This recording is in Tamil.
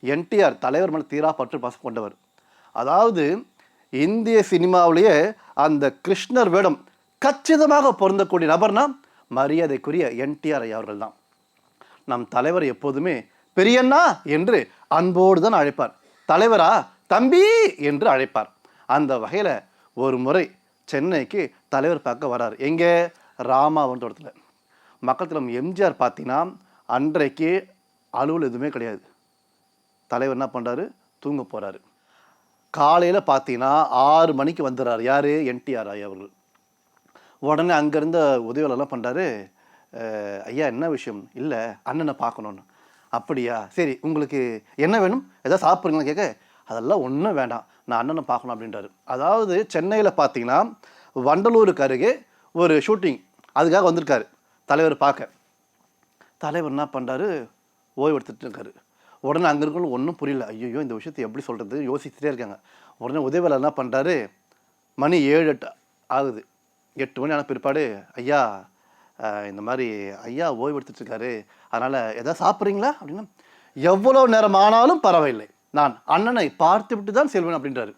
என்டிஆர் தலைவர் மேலே தீரா பற்று பாசம் கொண்டவர். அதாவது இந்திய சினிமாவிலேயே அந்த கிருஷ்ணர் வேடம் கச்சிதமாக பொருந்தக்கூடிய நபர்னா மரியாதைக்குரிய என்டிஆர் ஐயா அவர்கள் தான். நம் தலைவர் எப்போதுமே பெரியண்ணா என்று அன்போடு தான் அழைப்பார். தலைவரா தம்பி என்று அழைப்பார். அந்த வகையில் ஒரு முறை சென்னைக்கு தலைவர் பார்க்க வரார். எங்கே? ராமாவன் தோட்டத்தில். மக்கள் திலம் எம்ஜிஆர் பார்த்தீங்கன்னா அன்றைக்கு அலுவல் எதுவுமே கிடையாது. தலைவர் என்ன பண்ணுறாரு? தூங்க போகிறாரு. காலையில் பார்த்தீங்கன்னா 6 மணிக்கு வந்துடுறாரு. யார்? என்டிஆர் ஐயா அவர்கள். உடனே அங்கேருந்த உதவியாளர்லாம் பண்ணுறாரு, ஐயா என்ன விஷயம்? இல்லை அண்ணனை பார்க்கணுன்னு. அப்படியா, சரி உங்களுக்கு என்ன வேணும், எதாவது சாப்பிட்றீங்களா கேட்க, அதெல்லாம் ஒன்றும் வேண்டாம், நான் அண்ணனை பார்க்கணும் அப்படின்றாரு. அதாவது சென்னையில் பார்த்தீங்கன்னா வண்டலூருக்கு அருகே ஒரு ஷூட்டிங், அதுக்காக வந்திருக்காரு தலைவர் பார்க்க. தலைவர் என்ன பண்ணுறாரு? ஓய்வு எடுத்துகிட்டு இருக்காரு. உடனே அங்கே இருக்கணும் ஒன்றும் புரியல. ஐயோ இந்த விஷயத்தை எப்படி சொல்கிறது யோசிச்சுட்டே இருக்காங்க. உடனே உதவியாளர் என்ன பண்ணுறாரு? மணி 7-8 ஆகுது. 8 மணி ஆன பிற்பாடு, ஐயா இந்த மாதிரி ஐயா ஓய்வு எடுத்துகிட்ருக்காரு, அதனால் எதாவது சாப்பிட்றீங்களா அப்படின்னா, எவ்வளோ நேரம் ஆனாலும் பரவாயில்லை, நான் அண்ணனை பார்த்து விட்டு தான் செல்வேன் அப்படின்றாரு.